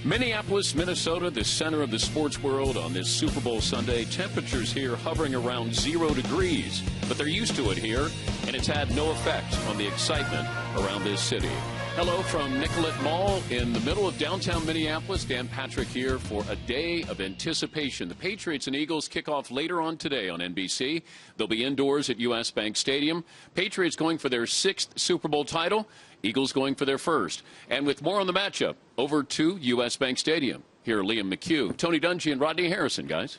Minneapolis, Minnesota, the center of the sports world on this Super Bowl Sunday. Temperatures here hovering around 0 degrees, but they're used to it here, and it's had no effect on the excitement around this city. Hello from Nicollet Mall in the middle of downtown Minneapolis. Dan Patrick here for a day of anticipation. The Patriots and Eagles kick off later on today on NBC. They'll be indoors at U.S. Bank Stadium. Patriots going for their 6th Super Bowl title. Eagles going for their 1st. And with more on the matchup, over to U.S. Bank Stadium. Here are Liam McHugh, Tony Dungy, and Rodney Harrison, guys.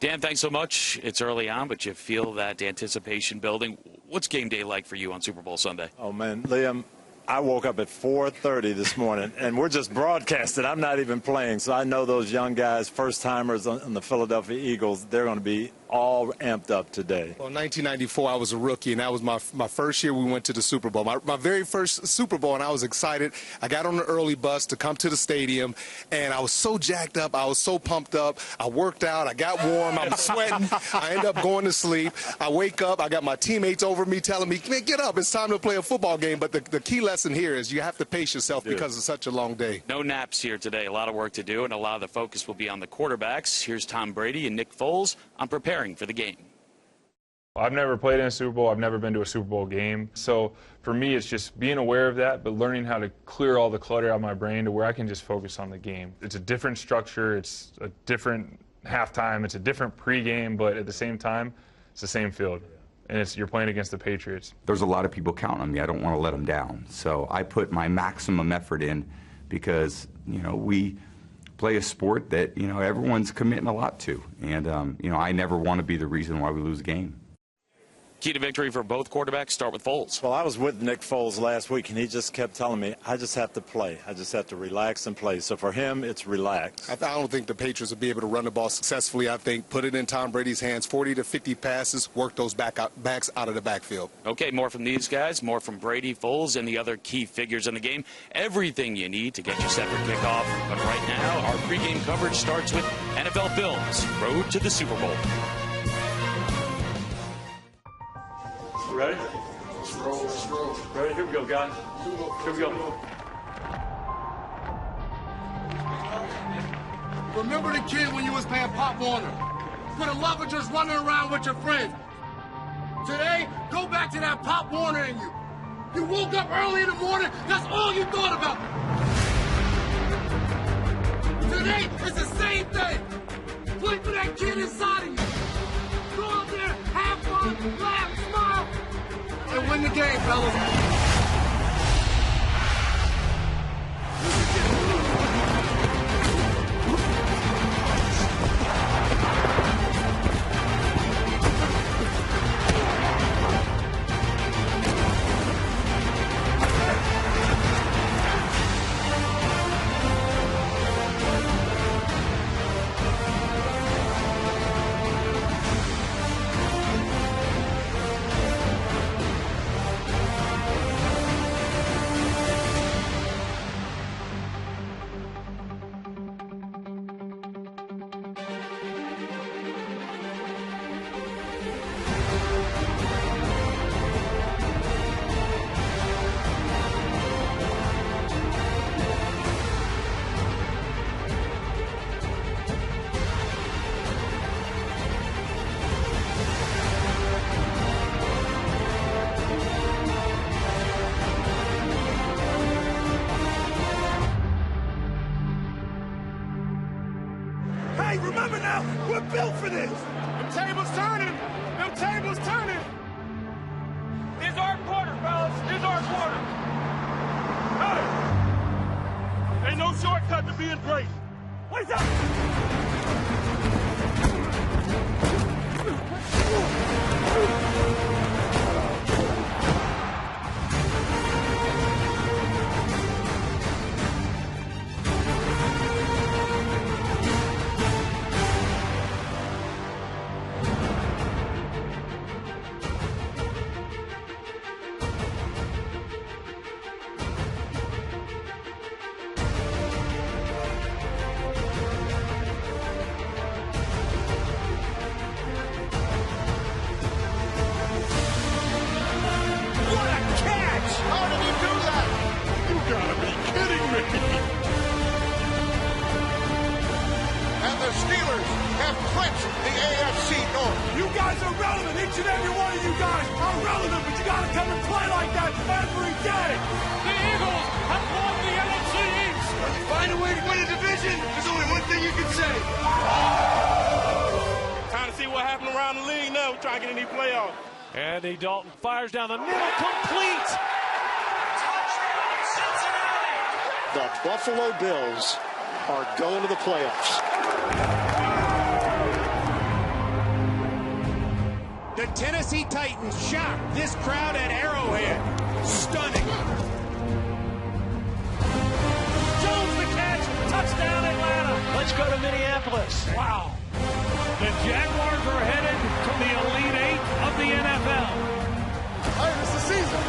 Dan, thanks so much. It's early on, but you feel that anticipation building. What's game day like for you on Super Bowl Sunday? Oh, man, Liam, I woke up at 4:30 this morning, and we're just broadcasting. I'm not even playing, so I know those young guys, first-timers on the Philadelphia Eagles, they're going to be all amped up today. Well, in 1994, I was a rookie, and that was my first year we went to the Super Bowl. My very first Super Bowl, and I was excited. I got on the early bus to come to the stadium, and I was so jacked up. I was so pumped up. I worked out. I got warm. I was sweating. I ended up going to sleep. I wake up. I got my teammates over me telling me, man, get up. It's time to play a football game. But the key lesson here is you have to pace yourself because it's such a long day. No naps here today. A lot of work to do, and a lot of the focus will be on the quarterbacks. Here's Tom Brady and Nick Foles on preparing for the game. I've never played in a Super Bowl. I've never been to a Super Bowl game. So for me, it's just being aware of that, but learning how to clear all the clutter out of my brain to where I can just focus on the game. It's a different structure. It's a different halftime. It's a different pregame, but at the same time, it's the same field. And you're playing against the Patriots. There's a lot of people counting on me. I don't want to let them down. So I put my maximum effort in because, we play a sport that, everyone's committing a lot to. And, I never want to be the reason why we lose a game. Key to victory for both quarterbacks, start with Foles. Well, I was with Nick Foles last week, and he just kept telling me, I just have to play. I just have to relax and play. So for him, it's relax. I don't think the Patriots will be able to run the ball successfully. I think put it in Tom Brady's hands, 40 to 50 passes, work those backs out of the backfield. Okay, more from these guys, more from Brady, Foles, and the other key figures in the game. Everything you need to get you set for kickoff. But right now, our pregame coverage starts with NFL Films, Road to the Super Bowl. Ready? Let's roll. Ready? Here we go, guys. Here we go. Remember the kid when you was playing Pop Warner? For the love of just running around with your friends. Today, go back to that Pop Warner in you. You woke up early in the morning, that's all you thought about. Today, it's the same thing. Play for that kid inside of you. Go out there, have fun, laugh, smile, and win the game, fellas. Hey, remember now, we're built for this. The table's turning. The table's turning. It's our quarter, fellas. It's our quarter. Hey, ain't no shortcut to being great. What's up? Steelers have clinched the AFC North. You guys are relevant. Each and every one of you guys are relevant, but you got to come and play like that every day. The Eagles have won the NFC East. Find a way to win a division. There's only one thing you can say. Time to see what happened around the league now. We're trying to get in these playoffs. Andy Dalton fires down the middle, complete. The Buffalo Bills are going to the playoffs. The Tennessee Titans shocked this crowd at Arrowhead. Stunning. Jones the catch, touchdown Atlanta. Let's go to Minneapolis. Wow. The Jaguars are headed to the Elite Eight of the NFL. Hey, it's the season.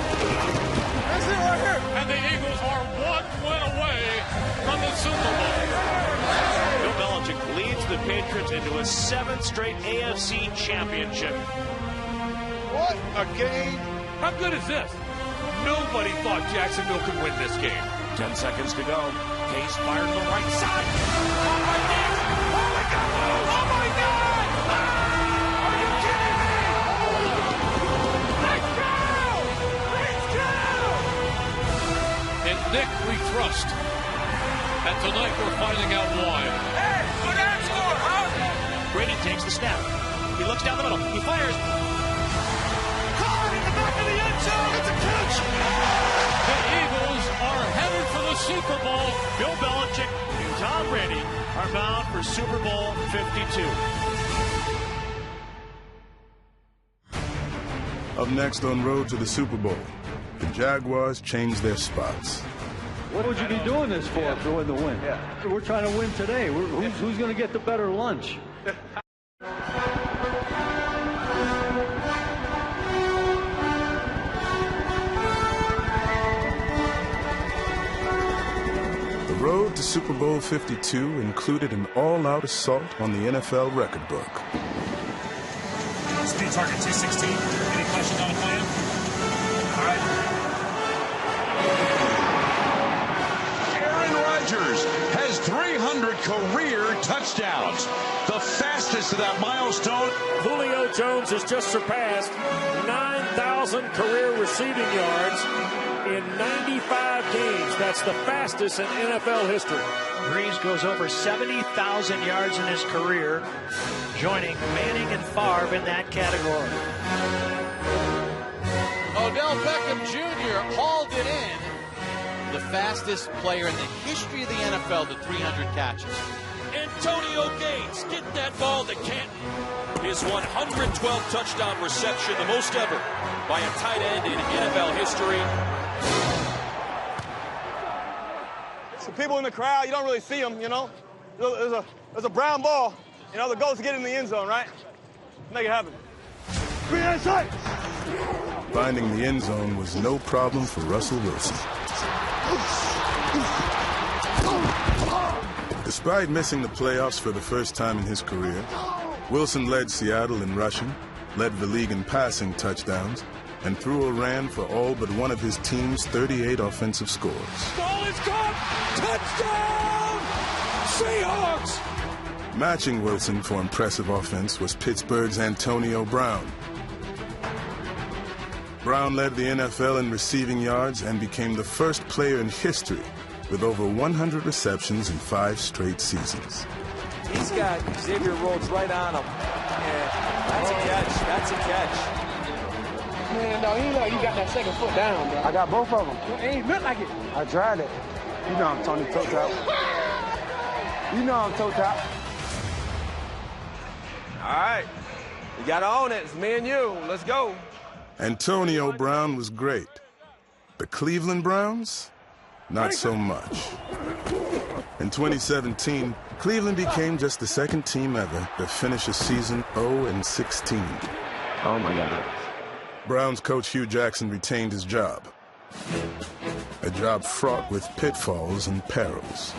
That's it right here. And the Eagles are one win away from the Super Bowl. Bill Belichick leads the Patriots into a 7th straight AFC championship. What a game. How good is this? Nobody thought Jacksonville could win this game. 10 seconds to go. Case fired to the right side. Oh my God! Oh my God! Oh my God! Ah! Are you kidding me? Let's go! Let's go! And Nick, we trust. And tonight we're finding out why. Hey, look at that score, huh? Brady takes the snap. He looks down the middle. He fires. Caught in the back of the end zone. It's a catch. The Eagles are headed for the Super Bowl. Bill Belichick and Tom Brady are bound for Super Bowl 52. Up next on Road to the Super Bowl, the Jaguars changed their spots. What would you be doing this for if you win the win? Yeah. We're trying to win today. Who's going to get the better lunch? The road to Super Bowl 52 included an all-out assault on the NFL record book. Speed target 216. Any questions on the plan? All right. Aaron Rodgers has 300 career touchdowns, the fastest of that milestone. Julio Jones has just surpassed 9,000 career receiving yards in 95 games. That's the fastest in NFL history. Breeze goes over 70,000 yards in his career, joining Manning and Favre in that category. Odell Beckham Jr. hauled it in. The fastest player in the history of the NFL to 300 catches. Antonio Gates, get that ball to Canton. His 112th touchdown reception, the most ever by a tight end in NFL history. Some people in the crowd, you don't really see them, you know. There's a brown ball. You know, the goal is to get in the end zone, right? Make it happen. Finding the end zone was no problem for Russell Wilson. Despite missing the playoffs for the first time in his career, Wilson led Seattle in rushing, led the league in passing touchdowns, and threw or ran for all but one of his team's 38 offensive scores. Ball is caught! Touchdown! Seahawks! Matching Wilson for impressive offense was Pittsburgh's Antonio Brown. Brown led the NFL in receiving yards and became the first player in history with over 100 receptions in 5 straight seasons. He's got Xavier Rhodes right on him. And that's a catch. That's a catch. Man, no, you got that second foot down, bro. I got both of them. It ain't look like it. I tried it. You know I'm Tony Toe Top. You know I'm Toe Top. All right. You got to own it. It's me and you. Let's go. Antonio Brown was great. The Cleveland Browns? Not so much. In 2017, Cleveland became just the second team ever to finish a season 0-16. Oh, my God. Browns coach Hugh Jackson retained his job. A job fraught with pitfalls and perils.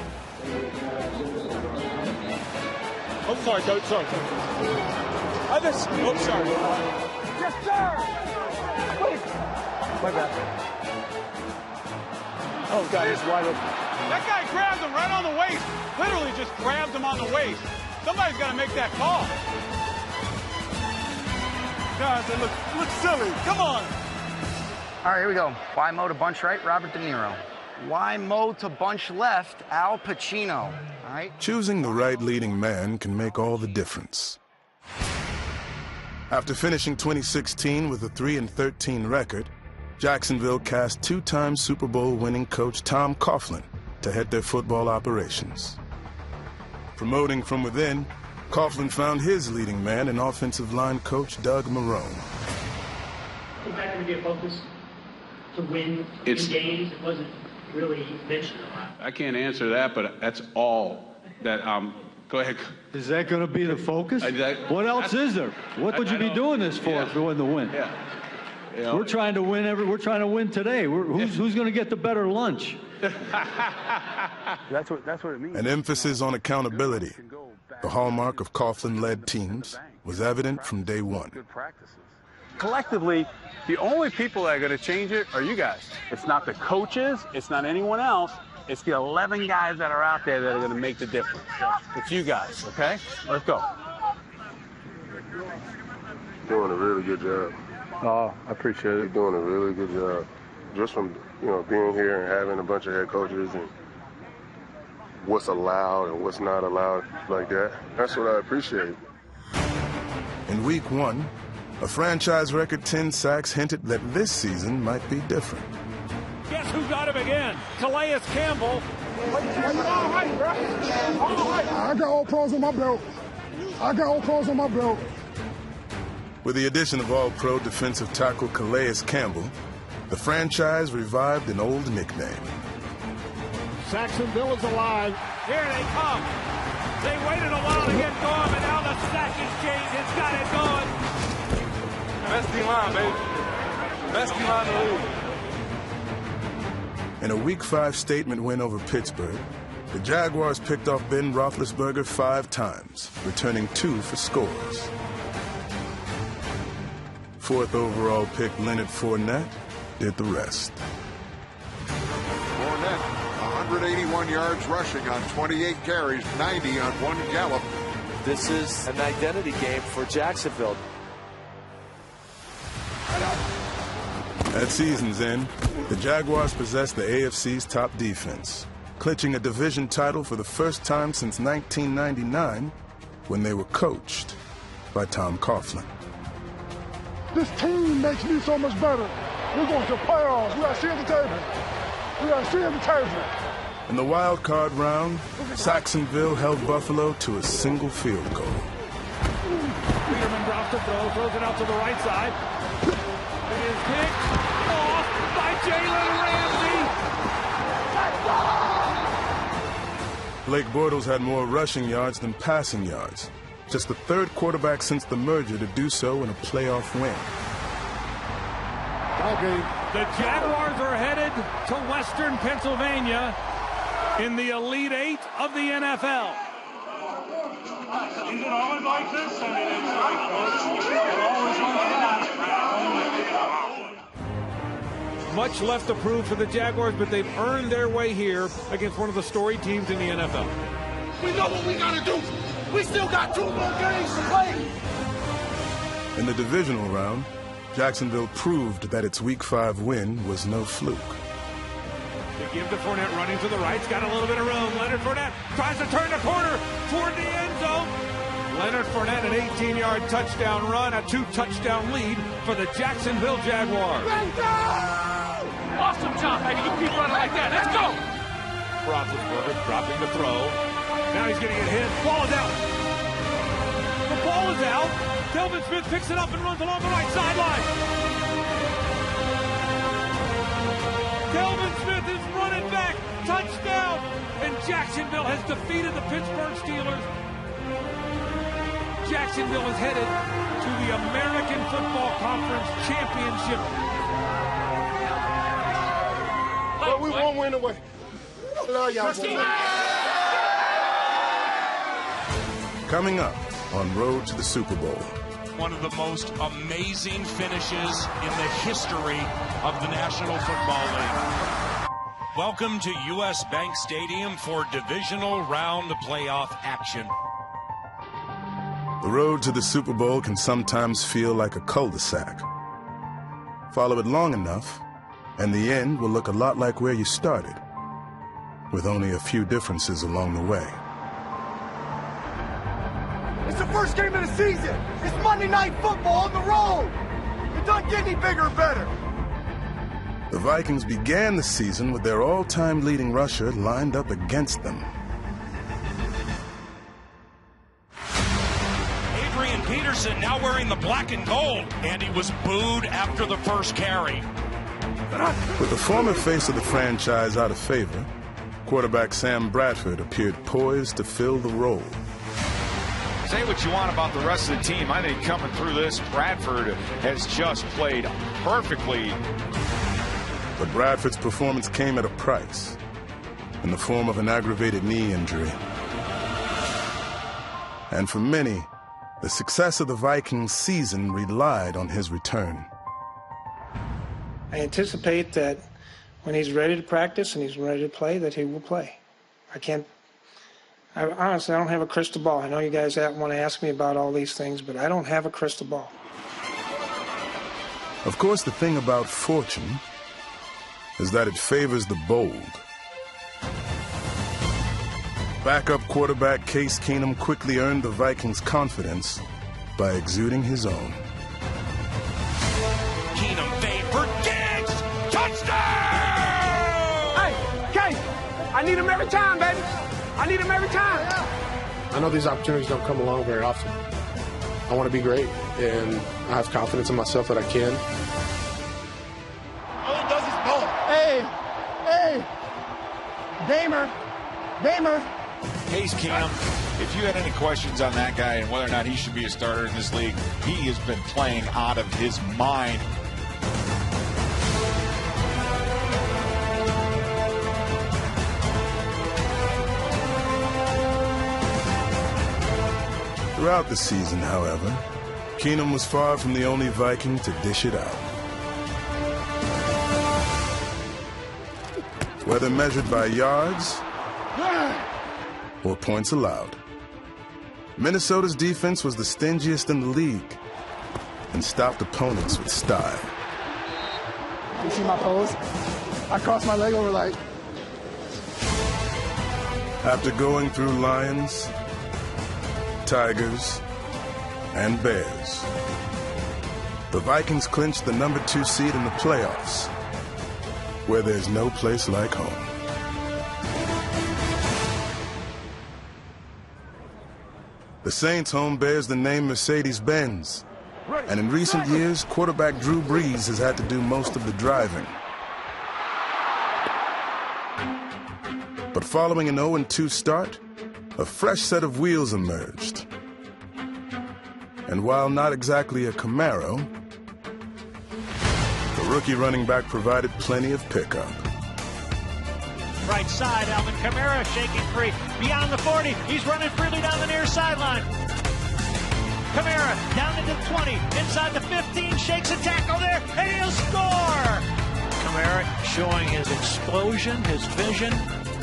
I'm sorry, Coach. Sorry. Oh, sorry. Yes, sir! My bad. Oh, God, it's wide open. That guy grabbed him right on the waist. Literally just grabbed him on the waist. Somebody's got to make that call. Guys, they look silly. Come on. All right, here we go. Why Mo to bunch right? Robert De Niro. Why Mo to bunch left? Al Pacino. All right. Choosing the right leading man can make all the difference. After finishing 2016 with a 3-13 record, Jacksonville cast two-time Super Bowl winning coach Tom Coughlin to head their football operations. Promoting from within, Coughlin found his leading man in offensive line coach Doug Marrone. Is that going to be a focus to win games? It wasn't really mentioned a lot. I can't answer that, but that's all that go ahead. Is that going to be the focus? What else is there? What would you be doing this for if you wanted to win? Yeah. You know, we're trying to win we're trying to win today. Who's going to get the better lunch? That's what it means. An emphasis on accountability, the hallmark of Coughlin-led teams, was evident from day one. Collectively, the only people that are going to change it are you guys. It's not the coaches. It's not anyone else. It's the 11 guys that are out there that are going to make the difference. It's you guys, okay? Let's go. Doing a really good job. Oh, I appreciate it. You're doing a really good job. Just from, being here and having a bunch of head coaches and what's allowed and what's not allowed like that. That's what I appreciate. In week one, a franchise record 10 sacks hinted that this season might be different. Guess who got him again? Calais Campbell. I got all pros on my belt. With the addition of all-pro defensive tackle Calais Campbell, the franchise revived an old nickname. Jacksonville is alive. Here they come. They waited a while to get going, but now the sack is changed. It's got it going. Best D-line, baby. Best D-line in the league. In a Week 5 statement win over Pittsburgh, the Jaguars picked off Ben Roethlisberger 5 times, returning 2 for scores. 4th overall pick Leonard Fournette did the rest. Fournette, 181 yards rushing on 28 carries, 90 on 1 gallop. This is an identity game for Jacksonville. At season's end, the Jaguars possessed the AFC's top defense, clinching a division title for the first time since 1999 when they were coached by Tom Coughlin. This team makes me so much better. We're going to playoffs. We got to see at the table. In the wild card round, Saxonville held Buffalo to a single field goal. Peterman drops the throw, throws it out to the right side. It is picked off by Jalen Ramsey. Blake Bortles had more rushing yards than passing yards. Just the 3rd quarterback since the merger to do so in a playoff win. The Jaguars are headed to Western Pennsylvania in the Elite 8 of the NFL. Is it always like this? I mean, it's always Much left to prove for the Jaguars, but they've earned their way here against one of the storied teams in the NFL. We know what we got to do. We still got 2 more games to play. In the divisional round, Jacksonville proved that its Week 5 win was no fluke. They give to Fournette running to the right. He's got a little bit of room. Leonard Fournette tries to turn the corner toward the end zone. Leonard Fournette, an 18-yard touchdown run, a 2-touchdown lead for the Jacksonville Jaguars. awesome job, baby. You keep running like that. Let's go. Roethlisberger dropping the throw. Now he's getting it hit. Ball is out. The ball is out. Delvin Smith picks it up and runs along the right sideline. Delvin Smith is running back. Touchdown. And Jacksonville has defeated the Pittsburgh Steelers. Jacksonville is headed to the American Football Conference Championship. Well, we won't win away. Love y'all. Coming up on Road to the Super Bowl. One of the most amazing finishes in the history of the National Football League. Welcome to U.S. Bank Stadium for divisional round playoff action. The road to the Super Bowl can sometimes feel like a cul-de-sac. Follow it long enough, and the end will look a lot like where you started, with only a few differences along the way. It's the first game of the season. It's Monday Night Football on the road. It doesn't get any bigger or better. The Vikings began the season with their all-time leading rusher lined up against them. Adrian Peterson now wearing the black and gold, and he was booed after the first carry. With the former face of the franchise out of favor, quarterback Sam Bradford appeared poised to fill the role. Say what you want about the rest of the team. I think coming through this, Bradford has just played perfectly. But Bradford's performance came at a price, in the form of an aggravated knee injury. And for many, the success of the Vikings season relied on his return. I anticipate that when he's ready to practice and he's ready to play, that he will play. Honestly, I don't have a crystal ball. I know you guys want to ask me about all these things, but I don't have a crystal ball. Of course, the thing about fortune is that it favors the bold. Backup quarterback Case Keenum quickly earned the Vikings' confidence by exuding his own. Keenum fade for Diggs! Touchdown! Hey, Case, I need him every time, baby. I need him every time. I know these opportunities don't come along very often. I want to be great, and I have confidence in myself that I can. All he does is ball. Hey, Damer. Case Keenum, if you had any questions on that guy and whether or not he should be a starter in this league, he has been playing out of his mind. Throughout the season, however, Keenum was far from the only Viking to dish it out. Whether measured by yards or points allowed, Minnesota's defense was the stingiest in the league and stopped opponents with style. You see my pose? I crossed my leg over like... After going through lions, tigers, and bears, the Vikings clinched the #2 seed in the playoffs, where there's no place like home. The Saints' home bears the name Mercedes-Benz, and in recent years, quarterback Drew Brees has had to do most of the driving. But following an 0-2 start, a fresh set of wheels emerged. And while not exactly a Camaro, the rookie running back provided plenty of pickup. Right side, Alvin Kamara shaking free. Beyond the 40, he's running freely down the near sideline. Kamara down into the 20, inside the 15, shakes a tackle there, and he'll score! Kamara showing his explosion, his vision.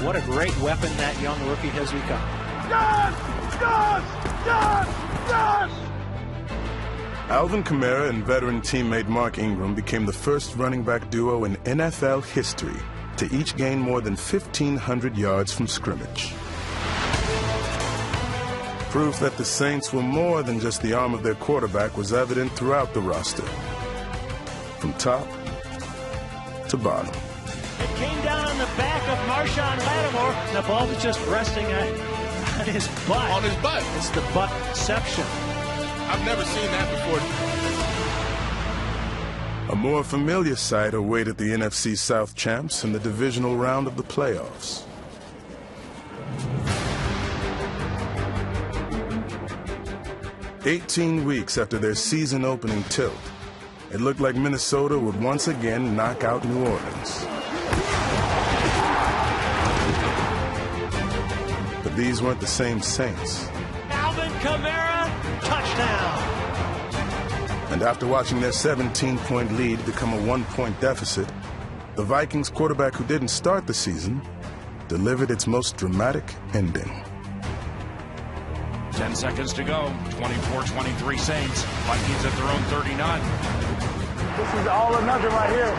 What a great weapon that young rookie has become. Yes! Alvin Kamara and veteran teammate Mark Ingram became the first running back duo in NFL history to each gain more than 1,500 yards from scrimmage. Proof that the Saints were more than just the arm of their quarterback was evident throughout the roster, from top to bottom. It came down on the back of Marshawn Lattimore. The ball was just resting on his butt. On his butt. It's the buttception. I've never seen that before. A more familiar sight awaited the NFC South champs in the divisional round of the playoffs. "18 weeks after their season-opening tilt, it looked like Minnesota would once again knock out New Orleans. But these weren't the same Saints. Alvin Kamara, touchdown! And after watching their 17-point lead become a 1-point deficit, the Vikings quarterback who didn't start the season delivered its most dramatic ending. 10 seconds to go. 24-23 Saints. Vikings at their own 39. This is all or nothing right here.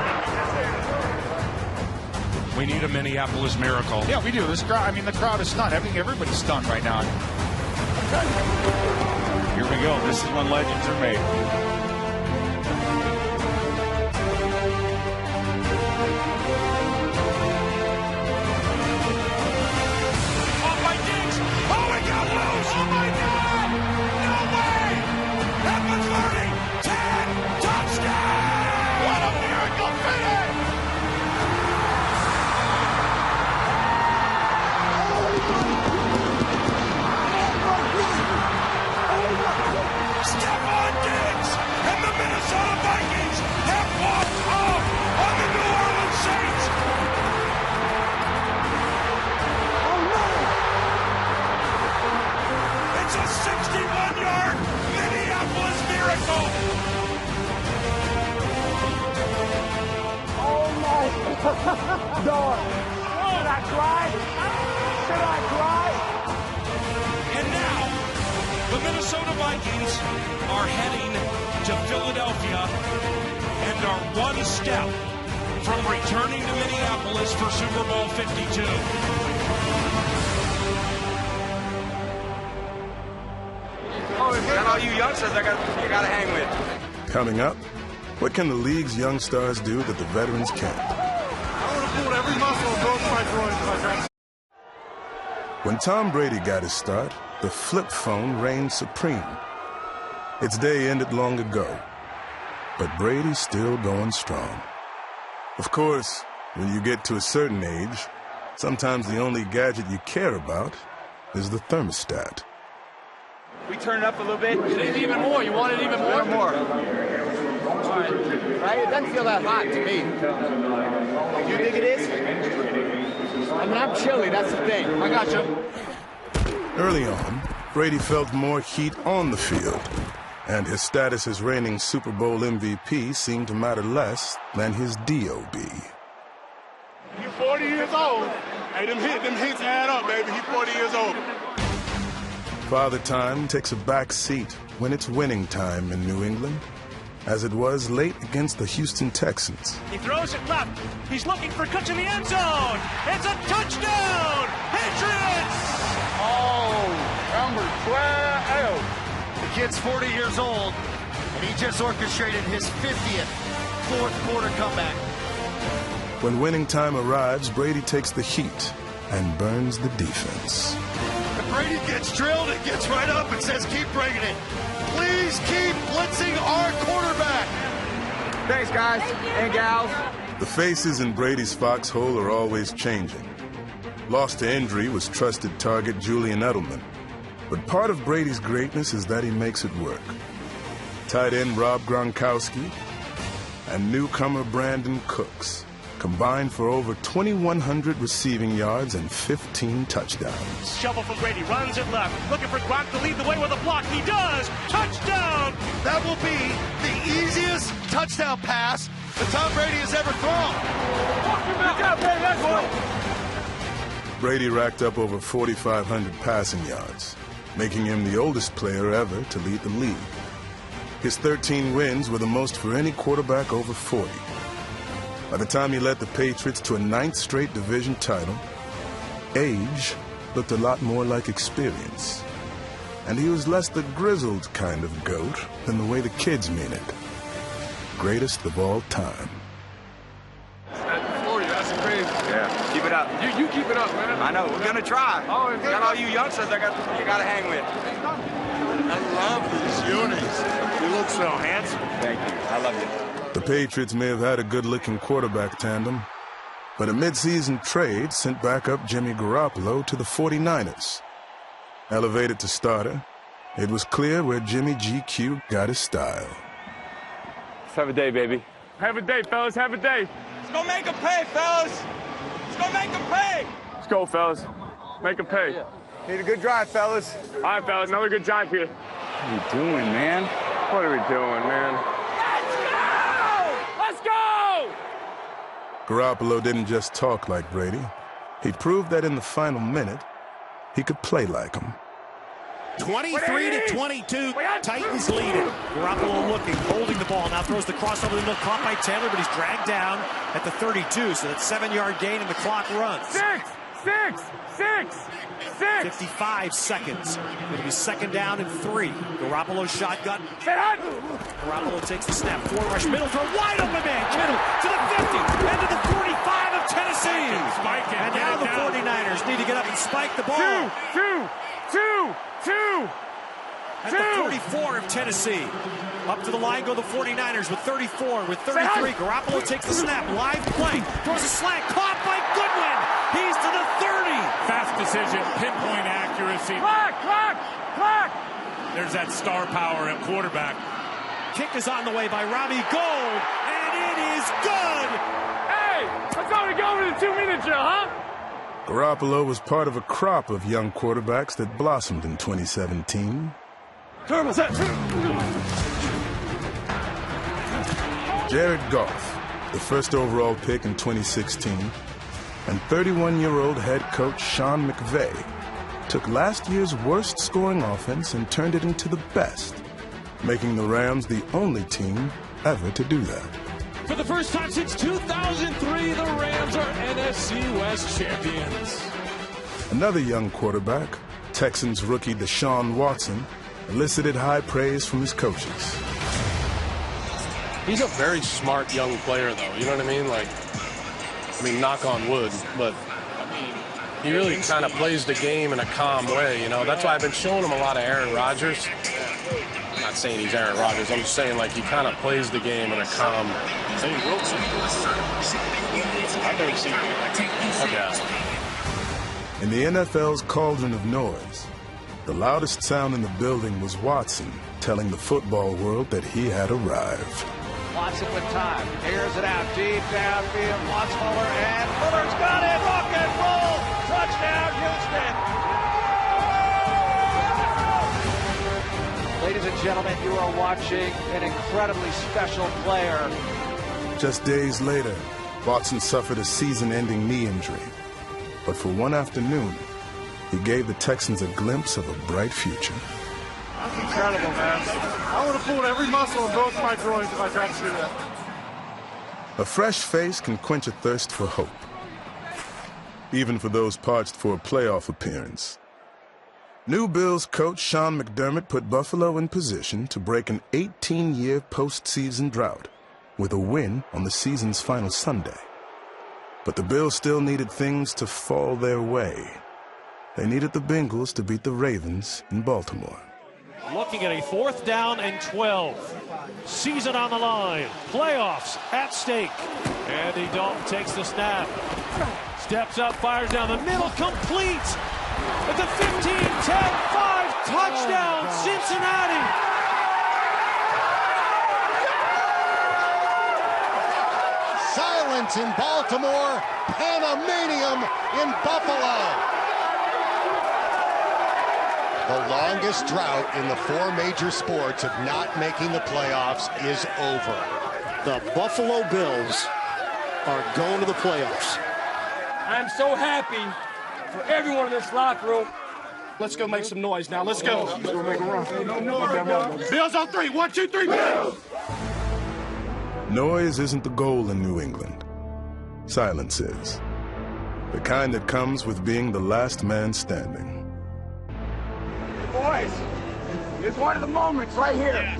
We need a Minneapolis miracle. Yeah, we do. This crowd, I mean, the crowd is stunned. I think everybody's stunned right now. Here we go. This is when legends are made. Oh, my Diggs! Oh, we got loose! Oh, my God! No way! Edmonds learning! 10! Touchdown! What a miracle finish! Stephon Diggs and the Minnesota Vikings have walked off on the New Orleans Saints. It's a 61-yard Minneapolis miracle. Oh my God. Should I cry? Should I cry? And now, the Minnesota Vikings are heading to Philadelphia and are one step from returning to Minneapolis for Super Bowl 52. Got all you youngsters you gotta hang with. Coming up, what can the league's young stars do that the veterans can't? I want to pull every muscle in both my joints. When Tom Brady got his start, the flip phone reigned supreme. Its day ended long ago, but Brady's still going strong. Of course, when you get to a certain age, sometimes the only gadget you care about is the thermostat. We turn it up a little bit. You need even more. You want it even more? More. Right? It doesn't feel that hot to me. You think it is? I mean, I'm chilly. That's the thing. I got you. Early on, Brady felt more heat on the field, and his status as reigning Super Bowl MVP seemed to matter less than his DOB. You're 40 years old. Hey, them hits add up, baby. He's 40 years old. Father Time takes a back seat when it's winning time in New England, as it was late against the Houston Texans. He throws it left. He's looking for Cooks in the end zone. It's a touchdown! Patriots! Oh, number 12. The kid's 40 years old, and he just orchestrated his 50th fourth quarter comeback. When winning time arrives, Brady takes the heat and burns the defense. If Brady gets drilled, it gets right up and says, keep bringing it. Please keep blitzing our quarterback. Thanks, guys and gals. The faces in Brady's foxhole are always changing. Lost to injury was trusted target Julian Edelman. But part of Brady's greatness is that he makes it work. Tight end Rob Gronkowski and newcomer Brandon Cooks combined for over 2,100 receiving yards and 15 touchdowns. Shovel from Brady, runs it left, looking for Gronk to lead the way with a block. He does! Touchdown! That will be the easiest touchdown pass that Tom Brady has ever thrown. Brady racked up over 4,500 passing yards, making him the oldest player ever to lead the league. His 13 wins were the most for any quarterback over 40. By the time he led the Patriots to a 9th straight division title, age looked a lot more like experience. And he was less the grizzled kind of GOAT than the way the kids mean it. Greatest of all time. That's 40, that's crazy. Yeah, keep it up. You keep it up, man. I know, we're gonna try. Oh, Got all you youngsters you gotta hang with. I love these unis. You look so handsome. Thank you, I love you. The Patriots may have had a good-looking quarterback tandem, but a mid-season trade sent backup Jimmy Garoppolo to the 49ers. Elevated to starter, it was clear where Jimmy GQ got his style. Let's have a day, baby. Have a day, fellas. Have a day. Let's go make them pay, fellas. Let's go make them pay. Let's go, fellas. Make them pay. Need a good drive, fellas. All right, fellas. Another good drive here. What are we doing, man? What are we doing, man? Let's go! Garoppolo didn't just talk like Brady. He proved that in the final minute, he could play like him. 23-22, Titans lead it. Garoppolo looking, holding the ball, now throws the crossover the middle, caught by Taylor, but he's dragged down at the 32, so that's 7-yard gain and the clock runs. 55 seconds. It'll be second down and 3. Garoppolo shotgun. Garoppolo takes the snap. 4 rush, middle throw, wide open man. Middle to the 50, and to the 45 of Tennessee. And now the 49ers need to get up and spike the ball. At the 44 of Tennessee. Up to the line go the 49ers with 34, with 33. Garoppolo takes the snap, live play, throws a slant, caught by Goodwin. He's to the 30. Fast decision, pinpoint accuracy. Clock. There's that star power at quarterback. Kick is on the way by Robbie Gould, and it is good. Hey, let's only go over the 2 minutes, huh? Garoppolo was part of a crop of young quarterbacks that blossomed in 2017. Turbo set. Jared Goff, the first overall pick in 2016, and 31-year-old head coach Sean McVay took last year's worst scoring offense and turned it into the best, making the Rams the only team ever to do that. For the first time since 2003, the Rams are NFC West champions. Another young quarterback, Texans rookie Deshaun Watson, elicited high praise from his coaches. He's a very smart young player, though. You know what I mean? Knock on wood, but he really kind of plays the game in a calm way, you know? That's why I've been showing him a lot of Aaron Rodgers. I'm not saying he's Aaron Rodgers. I'm just saying, he kind of plays the game in a calm... I've never seen him. Okay. In the NFL's cauldron of noise, the loudest sound in the building was Watson telling the football world that he had arrived. Watson with time, airs it out deep downfield, wants Fuller, and Fuller's got it, rock and roll, touchdown Houston. Ladies and gentlemen, you are watching an incredibly special player. Just days later, Watson suffered a season-ending knee injury. But for one afternoon, he gave the Texans a glimpse of a bright future. That's incredible, man. I would have pulled every muscle in both my groins if I tried to do that. A fresh face can quench a thirst for hope, even for those parched for a playoff appearance. New Bills coach Sean McDermott put Buffalo in position to break an 18-year postseason drought with a win on the season's final Sunday. But the Bills still needed things to fall their way. They needed the Bengals to beat the Ravens in Baltimore. Looking at a 4th down and 12. Season on the line. Playoffs at stake. Andy Dalton takes the snap. Steps up, fires down the middle, complete. At the 15, 10, 5, touchdown, Cincinnati. Silence in Baltimore, Panamanium in Buffalo. The longest drought in the 4 major sports of not making the playoffs is over. The Buffalo Bills are going to the playoffs. I'm so happy for everyone in this locker room. Let's go make some noise now. Let's go. Let's go make a run. Bills on 3. 1, 2, 3. Bills! Noise isn't the goal in New England. Silence is. The kind that comes with being the last man standing. Boys, it's one of the moments right here.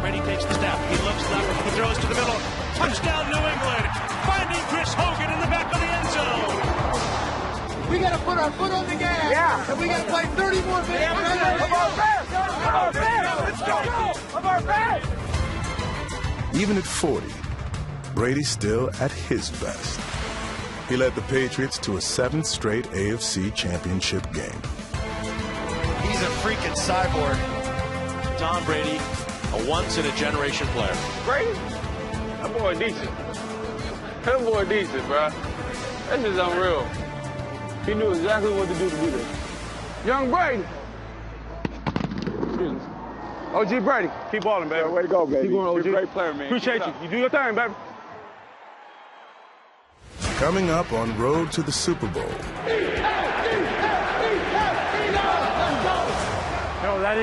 Brady takes the snap. He looks left. He throws to the middle. Touchdown, New England. Finding Chris Hogan in the back of the end zone. We got to put our foot on the gas. Yeah. And we got to play 30 more minutes of our best. Of our best. Let's go. Of our best. Even at 40, Brady's still at his best. He led the Patriots to a 7th straight AFC championship game. He's a freaking cyborg. Tom Brady, a once-in-a-generation player. Brady? That boy decent. That boy decent, bro. That's just unreal. He knew exactly what to do this. Young Brady. Excuse me. OG Brady. Keep balling, baby. Way to go, baby. Keep going, OG. You're a great player, man. Appreciate you. You do your thing, baby. Coming up on Road to the Super Bowl. No, that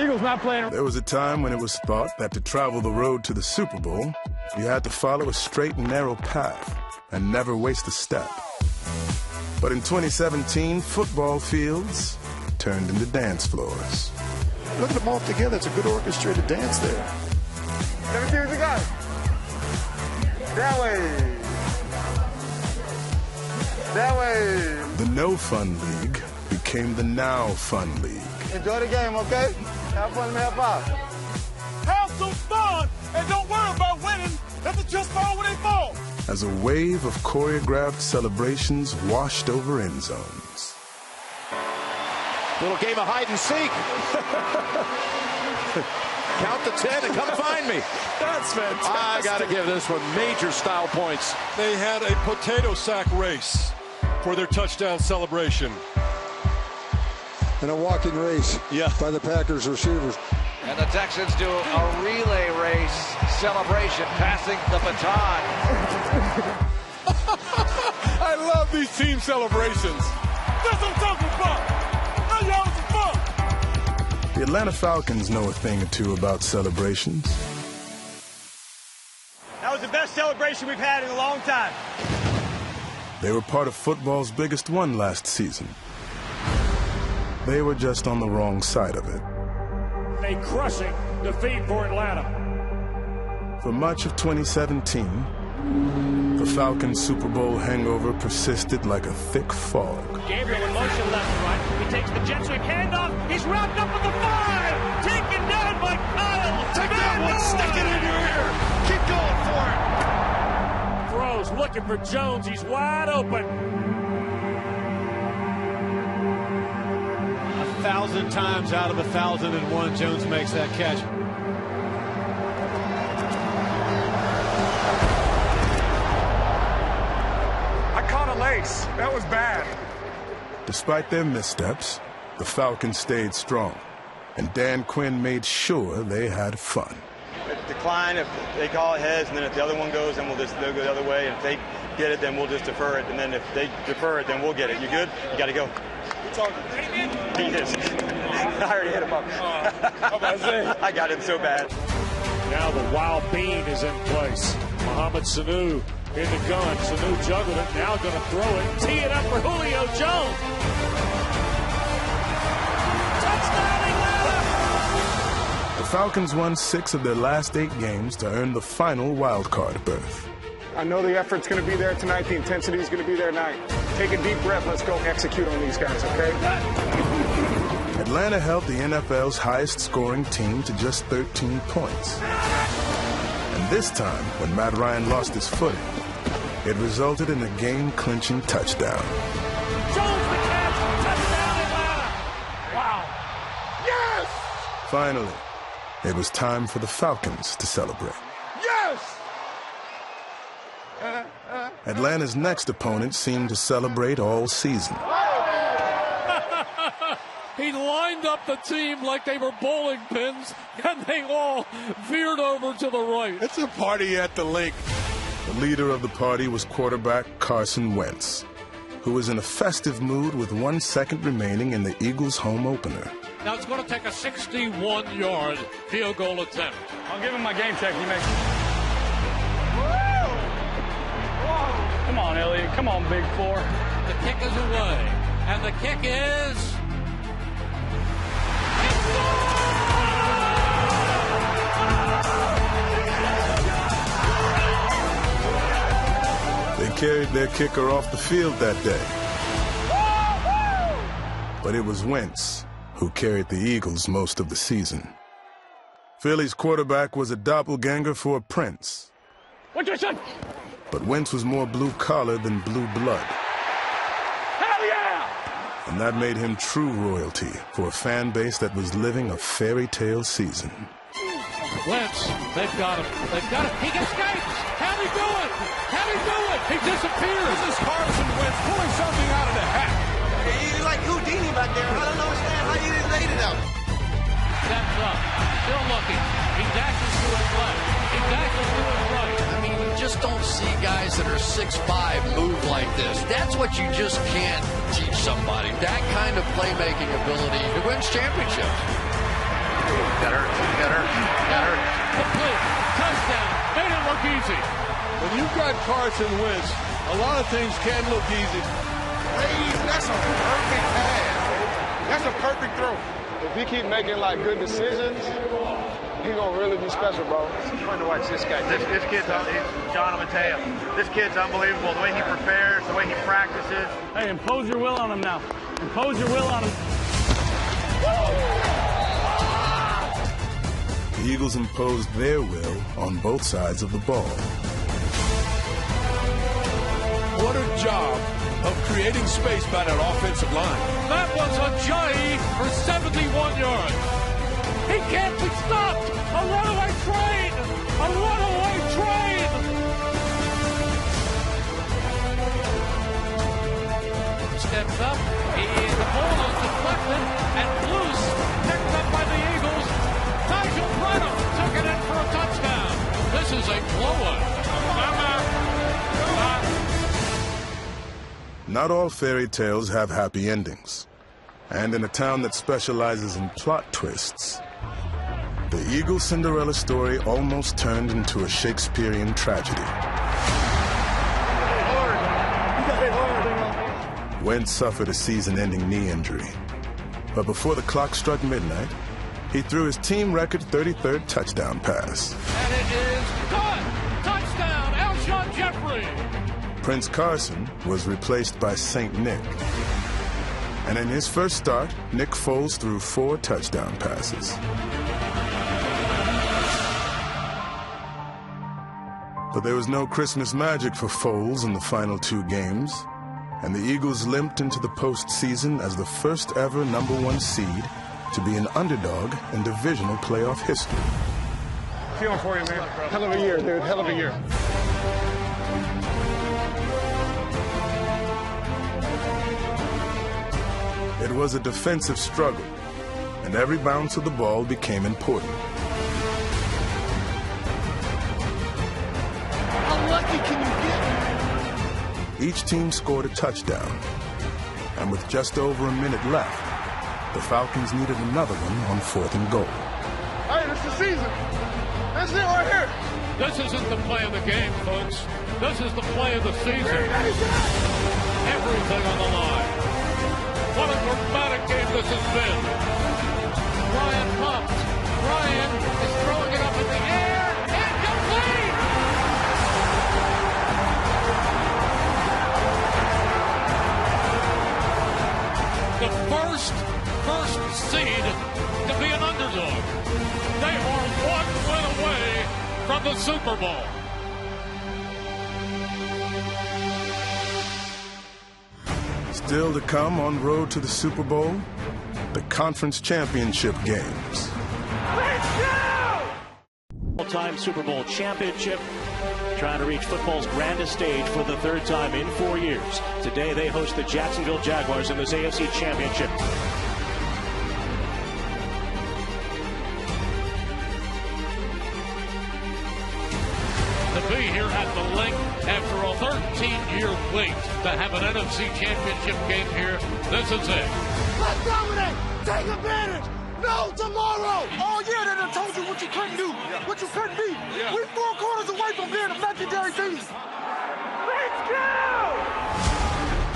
Eagle's not playing. There was a time when it was thought that to travel the road to the Super Bowl, you had to follow a straight and narrow path and never waste a step. But in 2017, football fields turned into dance floors. Look at them all together. It's a good orchestrated dance there. Let me see what you got. That way. That way. The No Fun League became the Now Fun League. Enjoy the game, okay? Have fun and have fun. Have some fun and don't worry about winning. Let the chips fall when they fall. As a wave of choreographed celebrations washed over end zones. Little game of hide and seek. Count to 10 and come find me. That's fantastic. I got to give this one major style points. They had a potato sack race for their touchdown celebration. And a walking race by the Packers receivers. And the Texans do a relay race celebration, passing the baton. I love these team celebrations. That's what I'm talking about. Now y'all some fun. The Atlanta Falcons know a thing or two about celebrations. That was the best celebration we've had in a long time. They were part of football's biggest one last season. They were just on the wrong side of it. A crushing defeat for Atlanta. For much of 2017, the Falcons' Super Bowl hangover persisted like a thick fog. Gabriel in motion left and right. He takes the jet sweep handoff. He's wrapped up with the 5. Taken down by Kyle. Take that one. Stick it in your ear. Keep going for it. Throws looking for Jones. He's wide open. 1,000 times out of 1,001, Jones makes that catch. I caught a lace. That was bad. Despite their missteps, the Falcons stayed strong, and Dan Quinn made sure they had fun. Decline if they call it heads, and then if the other one goes, then they'll go the other way. And if they get it, then we'll just defer it. And then if they defer it, then we'll get it. You good? You got to go. He is. I already hit him up. I got him so bad. Now the wild bean is in place. Mohamed Sanu in the gun. Sanu juggled it. Now going to throw it. Tee it up for Julio Jones. Touchdown Atlanta! The Falcons won 6 of their last 8 games to earn the final wild card berth. I know the effort's going to be there tonight. The intensity is going to be there tonight. Take a deep breath. Let's go execute on these guys, okay? Atlanta held the NFL's highest scoring team to just 13 points. And this time, when Matt Ryan lost his footing, it resulted in a game-clinching touchdown. Jones the catch. Touchdown Atlanta. Wow. Yes! Finally, it was time for the Falcons to celebrate. Yes! Atlanta's next opponent seemed to celebrate all season. He lined up the team like they were bowling pins, and they all veered over to the right. It's a party at the lake. The leader of the party was quarterback Carson Wentz, who was in a festive mood with 1 second remaining in the Eagles' home opener. Now it's going to take a 61-yard field goal attempt. I'll give him my game check. He makes. Come on, Elliott. Come on, big 4. The kick is away, and the kick is... They carried their kicker off the field that day. But it was Wentz who carried the Eagles most of the season. Philly's quarterback was a doppelganger for a prince. What's your son? But Wentz was more blue-collar than blue blood. Hell yeah! And that made him true royalty for a fan base that was living a fairy tale season. Wentz, they've got him. They've got him. He escapes. How'd he do it? How'd he do it? He disappears. This is Carson Wentz pulling something out of the hat. You're like Houdini back there. I don't understand how you didn't lay it out. Steps up. Still looking. He dashes to his left. He dashes to his right. I mean, just don't see guys that are 6'5" move like this. That's what you just can't teach somebody. That kind of playmaking ability that wins championships. Got her. Complete. Touchdown. Made it look easy. When you've got Carson Wentz, a lot of things can look easy. That's a perfect pass. That's a perfect throw. If he keep making like good decisions, he gonna really be special, bro. It's fun to watch this guy. This kid's John Mateo. This kid's unbelievable. The way he prepares, the way he practices. Hey, impose your will on him now. Impose your will on him. The Eagles imposed their will on both sides of the ball. What a job of creating space by that offensive line. That was Ajayi for 71 yards. He can't be stopped. A runaway train. A runaway train. Steps up. The ball is deflected and loose. Picked up by the Eagles. Nigel Brennan took it in for a touchdown. This is a blowout. Not all fairy tales have happy endings. And in a town that specializes in plot twists, the Eagles' Cinderella story almost turned into a Shakespearean tragedy. Wentz suffered a season-ending knee injury. But before the clock struck midnight, he threw his team record 33rd touchdown pass. And it is caught. Touchdown, Alshon Jeffrey. Prince Carson was replaced by St. Nick. And in his first start, Nick Foles threw 4 touchdown passes. But there was no Christmas magic for Foles in the final 2 games, and the Eagles limped into the postseason as the first ever #1 seed to be an underdog in divisional playoff history. Feeling for you, man. Hell of a year, dude. Hell of a year. It was a defensive struggle, and every bounce of the ball became important. How lucky can you get? Each team scored a touchdown, and with just over a minute left, the Falcons needed another one on 4th and goal. Hey, this is the season. That's it right here. This isn't the play of the game, folks. This is the play of the season. Everything on the line. What a dramatic game this has been. Ryan pumped. Ryan is throwing it up in the air and complete. The first seed to be an underdog. They are 1 win away from the Super Bowl. Still to come on road to the Super Bowl, the conference championship games. All-time Super Bowl championship, trying to reach football's grandest stage for the 3rd time in 4 years. Today they host the Jacksonville Jaguars in this AFC Championship. To be here at the link after a 13-year wait to have an NFC Championship game here, this is it. Let's dominate! Take advantage! No tomorrow! All year they done told you what you couldn't do, what you couldn't be. We're 4 quarters away from being a legendary team. Let's go!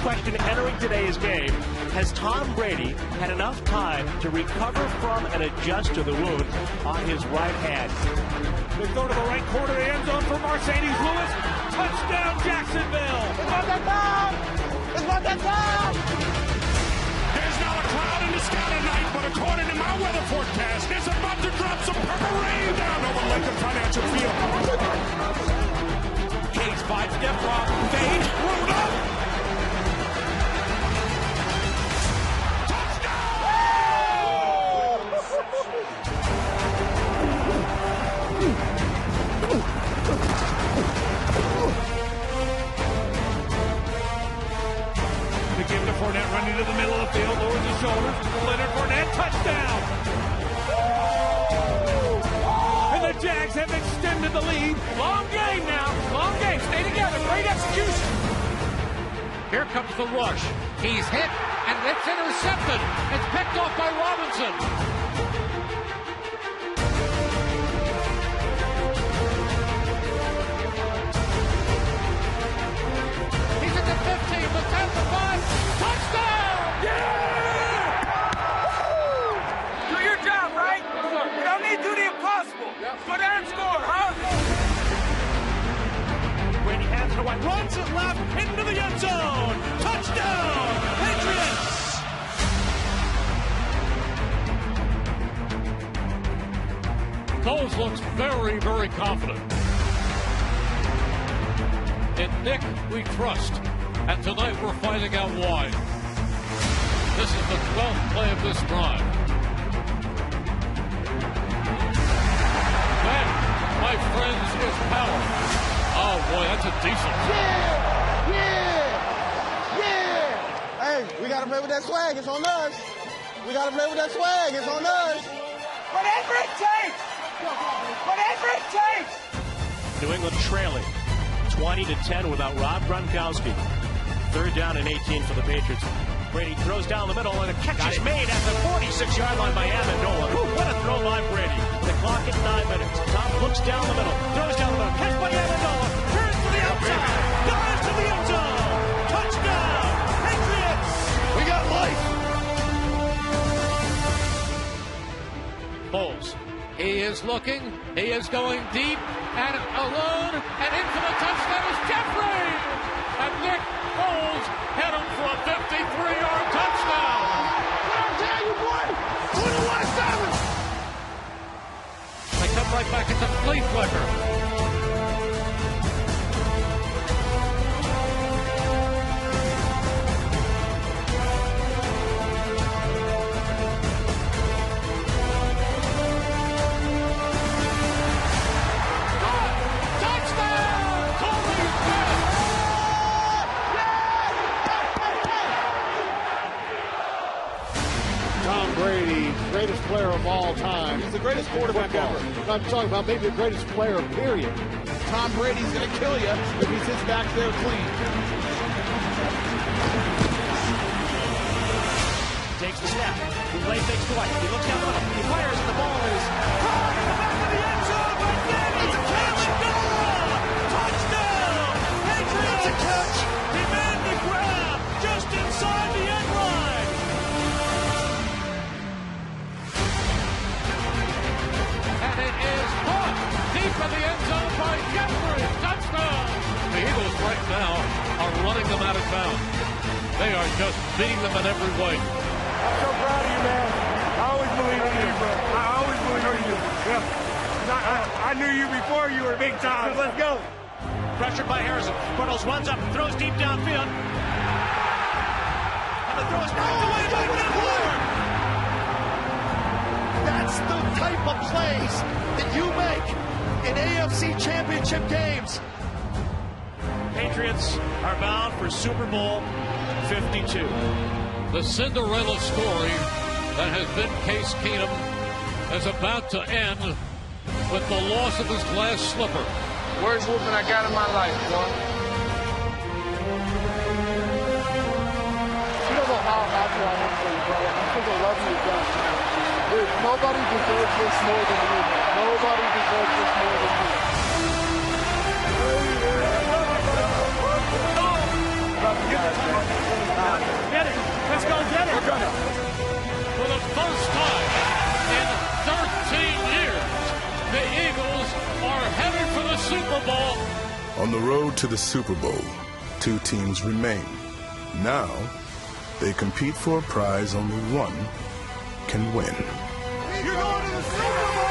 Question entering today's game, has Tom Brady had enough time to recover from and adjust to the wound on his right hand? They go to the right corner of the end zone for Mercedes Lewis. Touchdown, Jacksonville. It's about that time. It's about that time. There's not a cloud in the sky tonight, but according to my weather forecast, it's about to drop some purple rain down over Lincoln Financial Field. Case 5-step drop. Fade. Rolled up. Give to Fournette running to the middle of the field, lowers his shoulders. Leonard Fournette, touchdown! And the Jags have extended the lead. Long game now. Long game. Stay together. Great execution. Here comes the rush. He's hit, and it's intercepted. It's picked off by Robinson. He's at the 15, the 10, the 5. Touchdown! Yeah! Do your job, right? You don't need to do the impossible. Go down and score, huh? Brady hands it away, runs it left into the end zone. Touchdown, Patriots! Coles looks very, very confident. In Nick, we trust. And tonight we're finding out why. This is the 12th play of this drive. That, my friends, is power. Oh, boy, that's a decent. Yeah! Hey, we got to play with that swag. It's on us. We got to play with that swag. It's on us. Whatever it takes! Whatever it takes! New England trailing 20-10 without Rob Gronkowski. 3rd down and 18 for the Patriots. Brady throws down the middle, and a catch is made at the 46-yard line by Amendola. What a throw by Brady. The clock at 9 minutes. Tom looks down the middle, throws down the middle. Catch by Amendola. Turns to the outside. Dives to the end zone. Touchdown, Patriots! We got life! Foles. He is looking. He is going deep and alone. And into the touchdown is Jeffrey. And Nick Foles hit him for a 53-yard touchdown. What I tell you, boy? 21-7. They come right back. It's a flea flicker. Brady, greatest player of all time. He's the greatest quarterback ever. I'm talking about maybe the greatest player, period. Tom Brady's going to kill you if he sits back there clean. Takes the snap. He plays fakes twice. He looks down the middle. He fires, and the ball is caught in the back of the end zone by Danny. It's a catch. Touchdown. Patriots. It's a catch. He made the grab just inside the end line. And it is caught deep in the end zone by Jeffrey. Touchdown. The Eagles right now are running them out of bounds. They are just beating them in every way. I'm so proud of you, man. I always believe in you, bro. I always believe in you. Yeah. I knew you before you were big time. Let's go. Pressured by Harrison. Bortles runs up and throws deep downfield. And the throw is knocked away by Whitmore. That's the type of plays that you make in AFC Championship games. Patriots are bound for Super Bowl 52. The Cinderella story that has been Case Keenum is about to end with the loss of his glass slipper. Worst whooping I got in my life, boy. You don't know how happy I am for you, bro. Because I love you guys. Dude, nobody deserves this more than you, man. Nobody deserves this more than you. Get it. Let's go get it. For the first time in 13 years, the Eagles are headed for the Super Bowl. On the road to the Super Bowl, two teams remain. Now, they compete for a prize only one can win. You're going to the Super Bowl!